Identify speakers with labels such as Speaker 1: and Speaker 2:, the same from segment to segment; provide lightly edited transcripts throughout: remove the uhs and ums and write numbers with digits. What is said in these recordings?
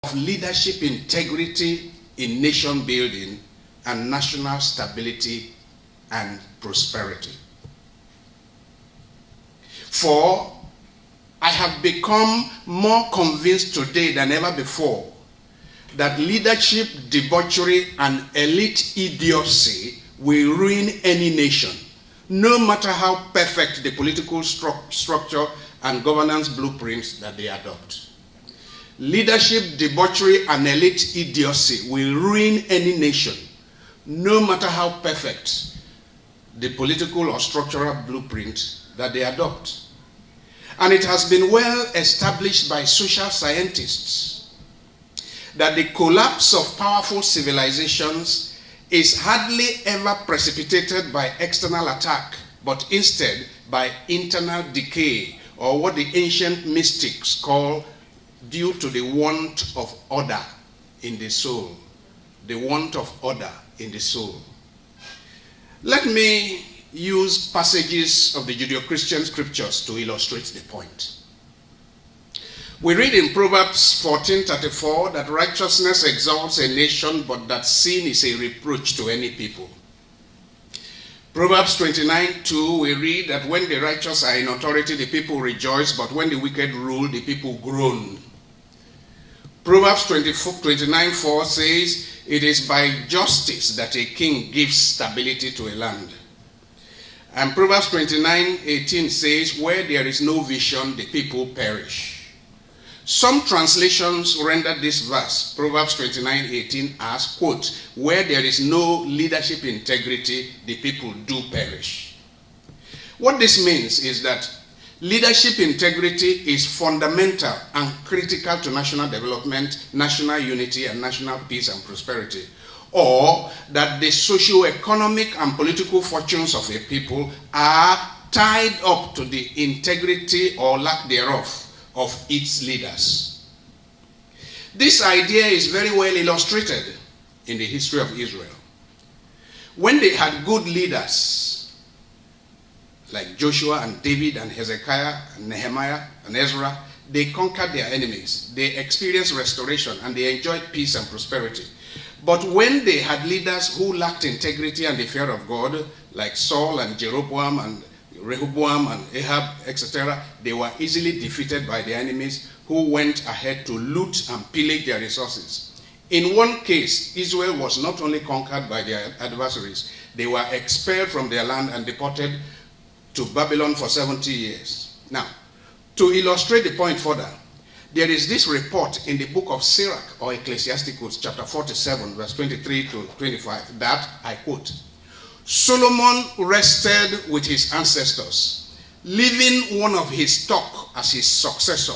Speaker 1: of leadership integrity in nation building and national stability and prosperity. For I have become more convinced today than ever before that leadership debauchery and elite idiocy will ruin any nation, no matter how perfect the political structure and governance blueprints that they adopt. Leadership debauchery and elite idiocy will ruin any nation, no matter how perfect the political or structural blueprint that they adopt. And it has been well established by social scientists that the collapse of powerful civilizations is hardly ever precipitated by external attack, but instead by internal decay, or what the ancient mystics call due to the want of order in the soul. The want of order in the soul. Let me use passages of the Judeo-Christian scriptures to illustrate the point. We read in Proverbs 14:34 that righteousness exalts a nation, but that sin is a reproach to any people. Proverbs 29:2, we read that when the righteous are in authority, the people rejoice, but when the wicked rule, the people groan. Proverbs 29:4 says, it is by justice that a king gives stability to a land. And Proverbs 29:18 says, where there is no vision, the people perish. Some translations render this verse, Proverbs 29:18, as, quote, where there is no leadership integrity, the people do perish. What this means is that leadership integrity is fundamental and critical to national development, national unity, and national peace and prosperity. Or that the socio-economic and political fortunes of a people are tied up to the integrity or lack thereof of its leaders. This idea is very well illustrated in the history of Israel. When they had good leaders like Joshua and David and Hezekiah and Nehemiah and Ezra, they conquered their enemies, they experienced restoration, and they enjoyed peace and prosperity. But when they had leaders who lacked integrity and the fear of God, like Saul and Jeroboam and Rehoboam and Ahab, etc., they were easily defeated by their enemies who went ahead to loot and pillage their resources. In one case, Israel was not only conquered by their adversaries, they were expelled from their land and deported to Babylon for 70 years. Now, to illustrate the point further, there is this report in the book of Sirach or Ecclesiasticus, chapter 47, verse 23 to 25, that, I quote, Solomon rested with his ancestors, leaving one of his stock as his successor,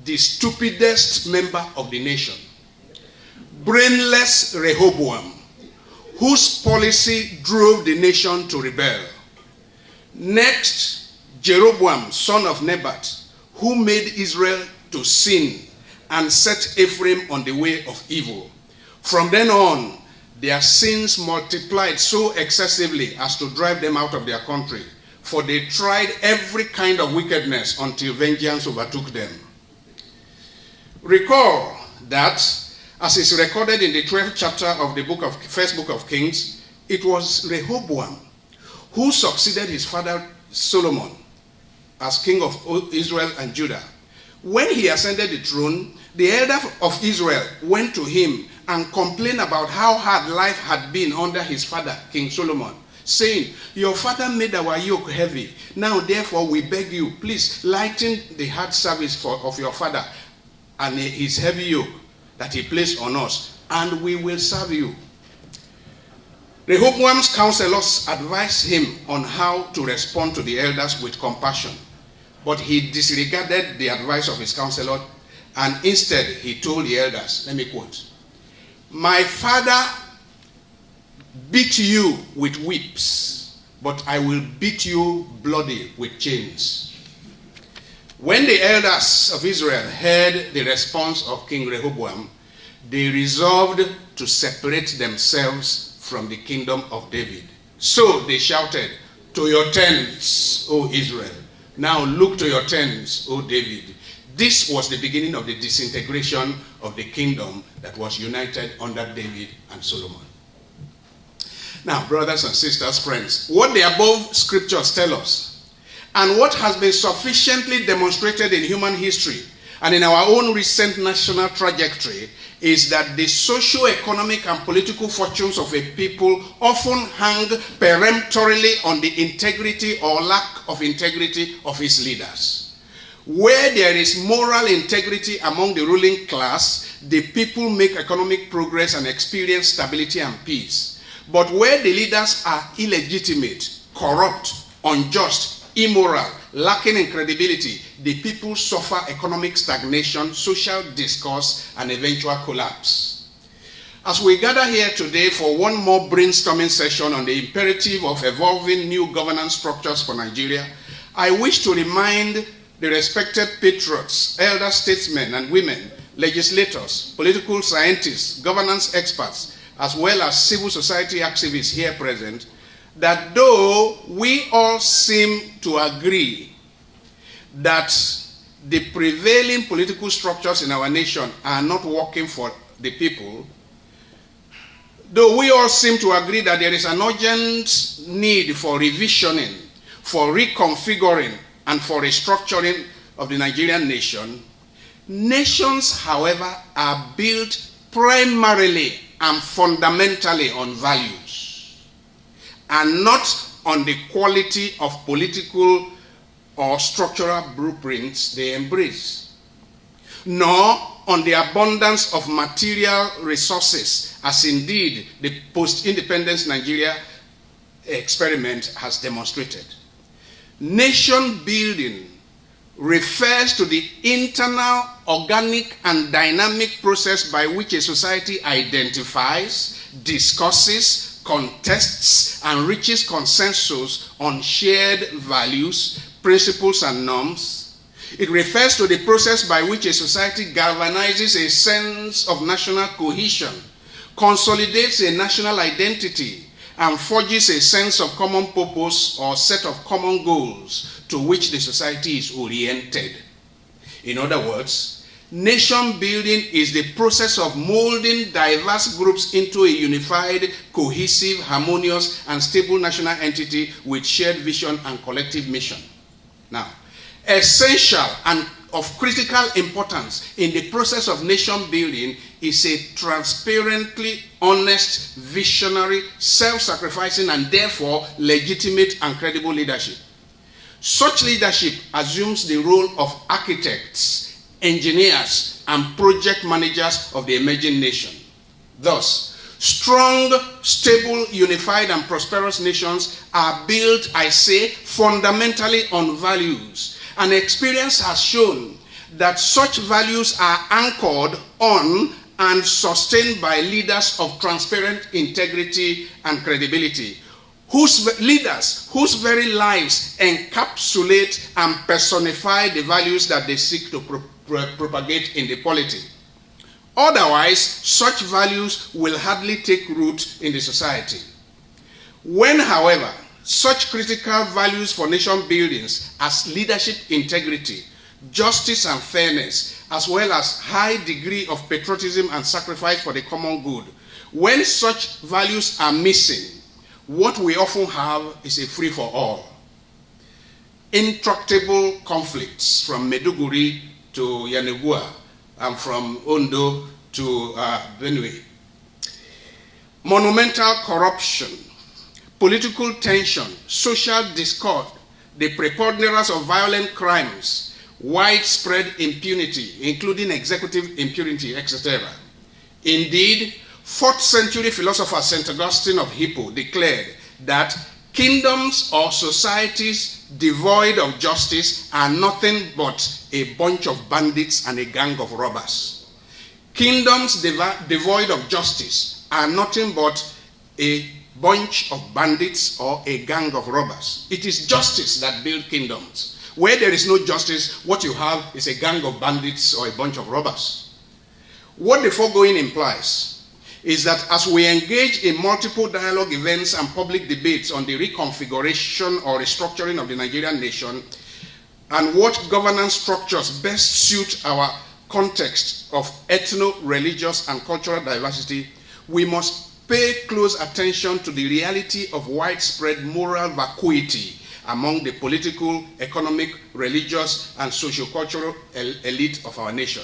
Speaker 1: the stupidest member of the nation, brainless Rehoboam, whose policy drove the nation to rebel. Next, Jeroboam, son of Nebat, who made Israel to sin and set Ephraim on the way of evil. From then on, their sins multiplied so excessively as to drive them out of their country, for they tried every kind of wickedness until vengeance overtook them. Recall that, as is recorded in the 12th chapter of the first book of Kings, it was Rehoboam who succeeded his father Solomon as king of Israel and Judah. When he ascended the throne, the elder of Israel went to him and complained about how hard life had been under his father, King Solomon, saying, your father made our yoke heavy. Now, therefore, we beg you, please lighten the hard service of your father and his heavy yoke that he placed on us, and we will serve you. Rehoboam's counselors advised him on how to respond to the elders with compassion, but he disregarded the advice of his counselor, and instead he told the elders, let me quote, my father beat you with whips, but I will beat you bloody with chains. When the elders of Israel heard the response of King Rehoboam, they resolved to separate themselves from the kingdom of David. So they shouted, to your tents, O Israel. Now look to your tents, O David. this was the beginning of the disintegration of the kingdom that was united under David and Solomon. Now, brothers and sisters, friends, what the above scriptures tell us, and what has been sufficiently demonstrated in human history and in our own recent national trajectory, is that the socio-economic and political fortunes of a people often hang peremptorily on the integrity or lack of integrity of its leaders. Where there is moral integrity among the ruling class, the people make economic progress and experience stability and peace. But where the leaders are illegitimate, corrupt, unjust, immoral, lacking in credibility, the people suffer economic stagnation, social discourse, and eventual collapse. As we gather here today for one more brainstorming session on the imperative of evolving new governance structures for Nigeria, I wish to remind the respected patriots, elder statesmen and women, legislators, political scientists, governance experts, as well as civil society activists here present, that though we all seem to agree that the prevailing political structures in our nation are not working for the people, though we all seem to agree that there is an urgent need for revisioning, for reconfiguring, and for restructuring of the Nigerian nation, nations, however, are built primarily and fundamentally on values, and not on the quality of political or structural blueprints they embrace, nor on the abundance of material resources, as indeed the post-independence Nigeria experiment has demonstrated. Nation building refers to the internal, organic, and dynamic process by which a society identifies, discusses, contests, and reaches consensus on shared values, principles, and norms. It refers to the process by which a society galvanizes a sense of national cohesion, consolidates a national identity, and forges a sense of common purpose or set of common goals to which the society is oriented. In other words, nation building is the process of molding diverse groups into a unified, cohesive, harmonious, and stable national entity with shared vision and collective mission. Now, essential and of critical importance in the process of nation building is a transparently honest, visionary, self-sacrificing, and therefore legitimate and credible leadership. Such leadership assumes the role of architects, engineers, and project managers of the emerging nation. Thus, strong, stable, unified, and prosperous nations are built, I say, fundamentally on values. And experience has shown that such values are anchored on and sustained by leaders of transparent integrity and credibility, whose leaders, whose very lives encapsulate and personify the values that they seek to propagate in the polity. Otherwise, such values will hardly take root in the society. When, however, such critical values for nation buildings as leadership integrity, justice and fairness, as well as high degree of patriotism and sacrifice for the common good, when such values are missing, what we often have is a free-for-all. Intractable conflicts from Maiduguri to Yanegua and from Ondo to Benue. Monumental corruption, political tension, social discord, the preponderance of violent crimes, widespread impunity, including executive impunity, etc. Indeed, 4th century philosopher St. Augustine of Hippo declared that kingdoms or societies devoid of justice are nothing but a bunch of bandits and a gang of robbers. Kingdoms devoid of justice are nothing but a bunch of bandits or a gang of robbers. It is justice that builds kingdoms. Where there is no justice, what you have is a gang of bandits or a bunch of robbers. What the foregoing implies is that as we engage in multiple dialogue events and public debates on the reconfiguration or restructuring of the Nigerian nation, and what governance structures best suit our context of ethno-religious and cultural diversity, we must pay close attention to the reality of widespread moral vacuity among the political, economic, religious, and socio-cultural elite of our nation.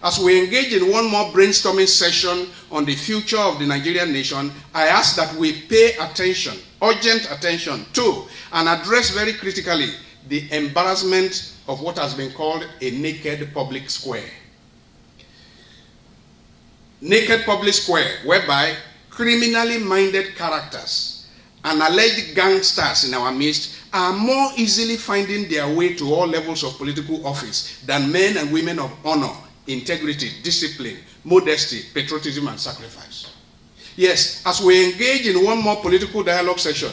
Speaker 1: As we engage in one more brainstorming session on the future of the Nigerian nation, I ask that we pay attention, urgent attention to, and address very critically the embarrassment of what has been called a naked public square. Naked public square, whereby criminally minded characters and alleged gangsters in our midst are more easily finding their way to all levels of political office than men and women of honor, integrity, discipline, modesty, patriotism, and sacrifice. Yes, as we engage in one more political dialogue session,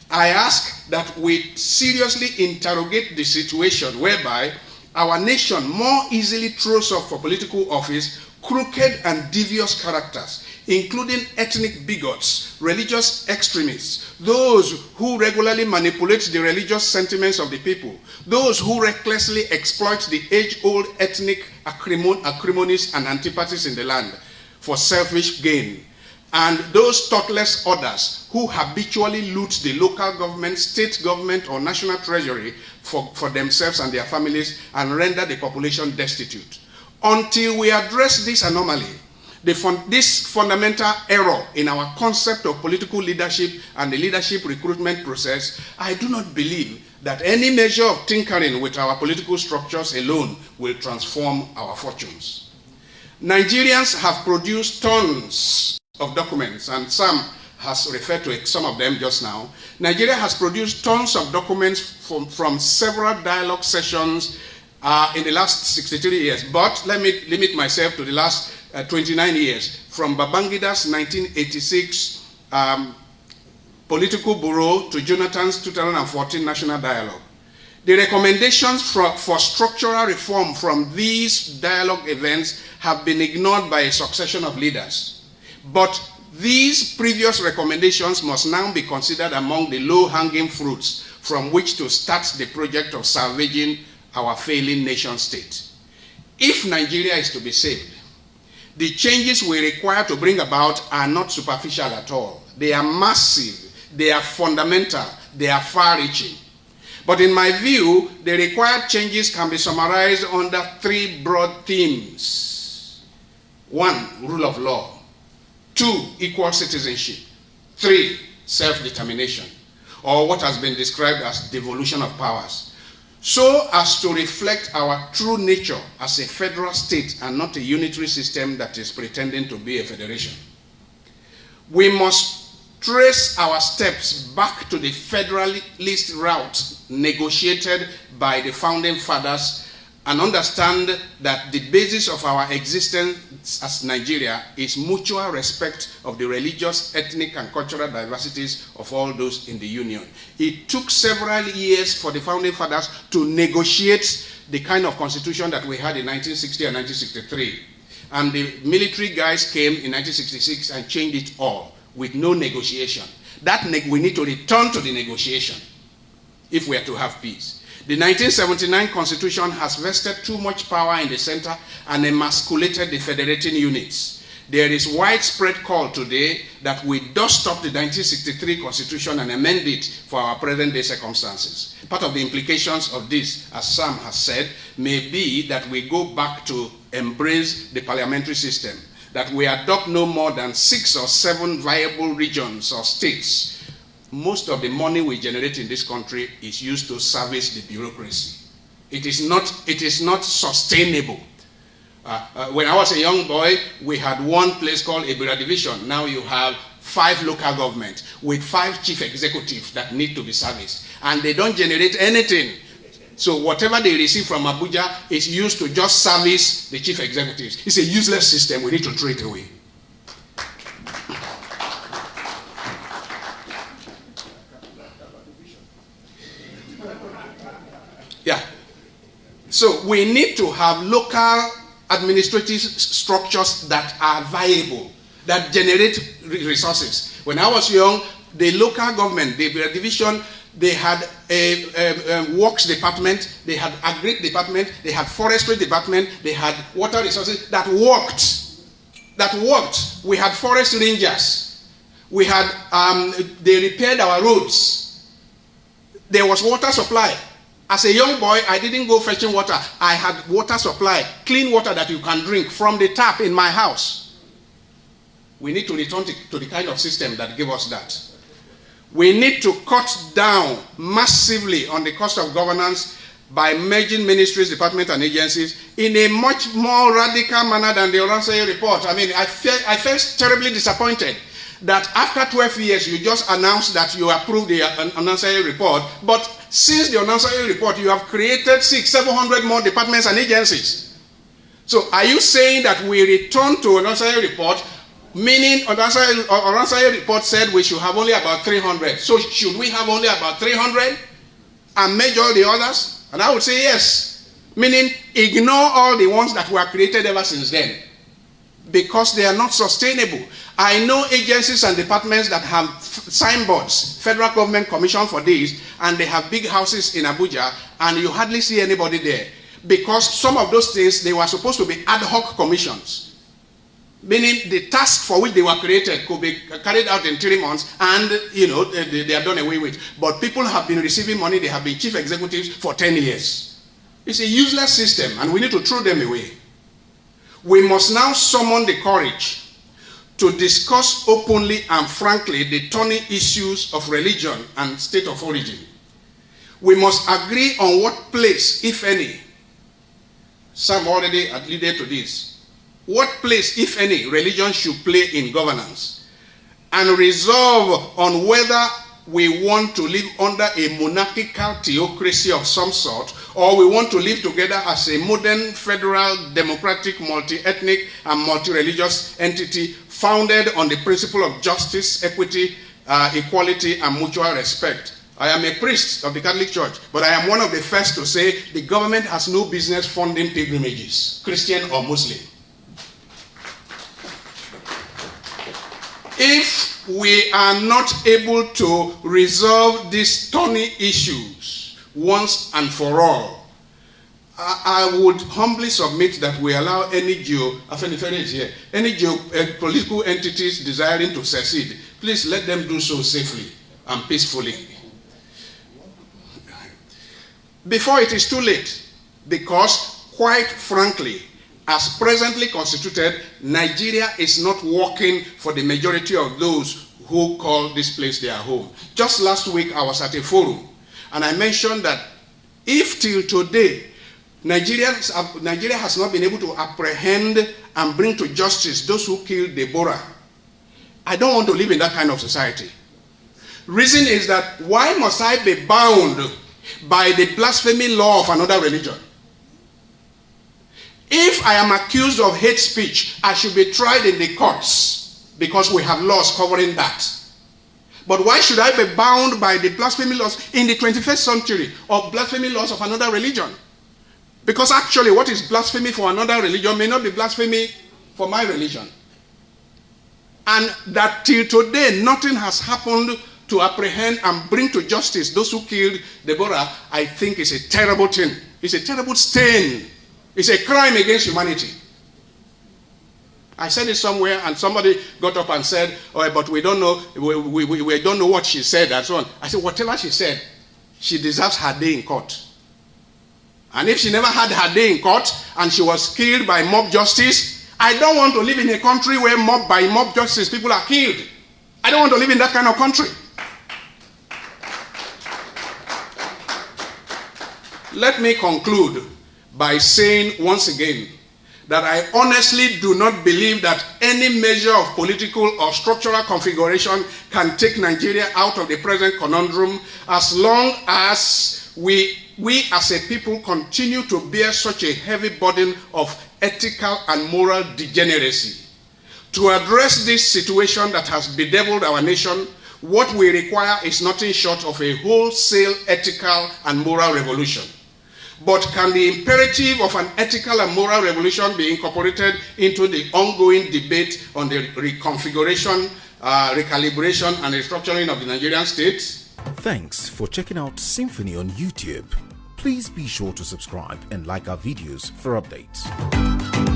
Speaker 1: I ask that we seriously interrogate the situation whereby our nation more easily throws off for political office crooked and devious characters, including ethnic bigots, religious extremists, those who regularly manipulate the religious sentiments of the people, those who recklessly exploit the age-old ethnic acrimonies and antipathies in the land for selfish gain, and those thoughtless others who habitually loot the local government, state government, or national treasury for themselves and their families and render the population destitute. Until we address this anomaly, this fundamental error in our concept of political leadership and the leadership recruitment process, I do not believe that any measure of tinkering with our political structures alone will transform our fortunes. Nigerians have produced tons of documents, and Sam has referred to some of them just now. Nigeria has produced tons of documents from several dialogue sessions in the last 63 years, but let me limit myself to the last 29 years, from Babangida's 1986 Political Bureau to Jonathan's 2014 National Dialogue. The recommendations for structural reform from these dialogue events have been ignored by a succession of leaders. But these previous recommendations must now be considered among the low-hanging fruits from which to start the project of salvaging our failing nation state. If Nigeria is to be saved, the changes we require to bring about are not superficial at all. They are massive, they are fundamental, they are far-reaching. But in my view, the required changes can be summarized under three broad themes. 1, rule of law. 2, equal citizenship. 3, self-determination, or what has been described as devolution of powers, so as to reflect our true nature as a federal state and not a unitary system that is pretending to be a federation. We must trace our steps back to the federalist route negotiated by the founding fathers and understand that the basis of our existence as Nigeria is mutual respect of the religious, ethnic, and cultural diversities of all those in the Union. It took several years for the founding fathers to negotiate the kind of constitution that we had in 1960 and 1963. And the military guys came in 1966 and changed it all with no negotiation. We need to return to the negotiation if we are to have peace. The 1979 Constitution has vested too much power in the center and emasculated the federating units. There is widespread call today that we dust up the 1963 Constitution and amend it for our present-day circumstances. Part of the implications of this, as Sam has said, may be that we go back to embrace the parliamentary system, that we adopt no more than 6 or 7 viable regions or states. Most of the money we generate in this country is used to service the bureaucracy. It is not sustainable. When I was a young boy, we had one place called Ebira Division. Now you have 5 local governments with 5 chief executives that need to be serviced. And they don't generate anything. So whatever they receive from Abuja is used to just service the chief executives. It's a useless system. We need to throw it away. Yeah. So we need to have local administrative structures that are viable, that generate resources. When I was young, the local government, the division, they had a works department, they had agri department, they had forestry department, they had water resources that worked. We had forest rangers. We had, they repaired our roads. There was water supply. As a young boy, I didn't go fetching water. I had water supply, clean water that you can drink from the tap in my house. We need to return to the kind of system that gave us that. We need to cut down massively on the cost of governance by merging ministries, departments, and agencies in a much more radical manner than the Onanseye report. I mean, I felt terribly disappointed that after 12 years, you just announced that you approved the Onanseye report, but since the Onanseye report, you have created 600-700 more departments and agencies. So are you saying that we return to Onanseye report, meaning Onanseye report said we should have only about 300. So should we have only about 300 and merge all the others? And I would say yes, meaning ignore all the ones that were created ever since then, because they are not sustainable. I know agencies and departments that have signboards, federal government commission for this, and they have big houses in Abuja, and you hardly see anybody there, because some of those things, they were supposed to be ad hoc commissions, meaning the task for which they were created could be carried out in 3 months, and they are done away with. But people have been receiving money, they have been chief executives for 10 years. It's a useless system, and we need to throw them away. We must now summon the courage to discuss openly and frankly the thorny issues of religion and state of origin. We must agree on what place, if any, Sam already alluded to this, what place, if any, religion should play in governance, and resolve on whether we want to live under a monarchical theocracy of some sort, or we want to live together as a modern, federal, democratic, multi-ethnic, and multi-religious entity founded on the principle of justice, equity, equality, and mutual respect. I am a priest of the Catholic Church, but I am one of the first to say the government has no business funding pilgrimages, Christian or Muslim. If we are not able to resolve these thorny issues once and for all, I would humbly submit that we allow any political entities desiring to succeed, please let them do so safely and peacefully. Before it is too late, because quite frankly, as presently constituted, Nigeria is not working for the majority of those who call this place their home. Just last week, I was at a forum, and I mentioned that if till today, Nigeria has not been able to apprehend and bring to justice those who killed Deborah, I don't want to live in that kind of society. Reason is that why must I be bound by the blasphemy law of another religion? If I am accused of hate speech, I should be tried in the courts because we have laws covering that. But why should I be bound by the blasphemy laws in the 21st century or blasphemy laws of another religion? Because actually what is blasphemy for another religion may not be blasphemy for my religion. And that till today nothing has happened to apprehend and bring to justice those who killed Deborah, I think is a terrible thing. It's a terrible stain. It's a crime against humanity. I said it somewhere and somebody got up and said, oh, but we don't know, we don't know what she said and so on. I said, whatever she said, she deserves her day in court. And if she never had her day in court and she was killed by mob justice, I don't want to live in a country where by mob justice people are killed. I don't want to live in that kind of country. Let me conclude by saying once again that I honestly do not believe that any measure of political or structural configuration can take Nigeria out of the present conundrum as long as we as a people continue to bear such a heavy burden of ethical and moral degeneracy. To address this situation that has bedeviled our nation, what we require is nothing short of a wholesale ethical and moral revolution. But can the imperative of an ethical and moral revolution be incorporated into the ongoing debate on the reconfiguration, recalibration, and restructuring of the Nigerian state?
Speaker 2: Thanks for checking out Symfoni on YouTube. Please be sure to subscribe and like our videos for updates.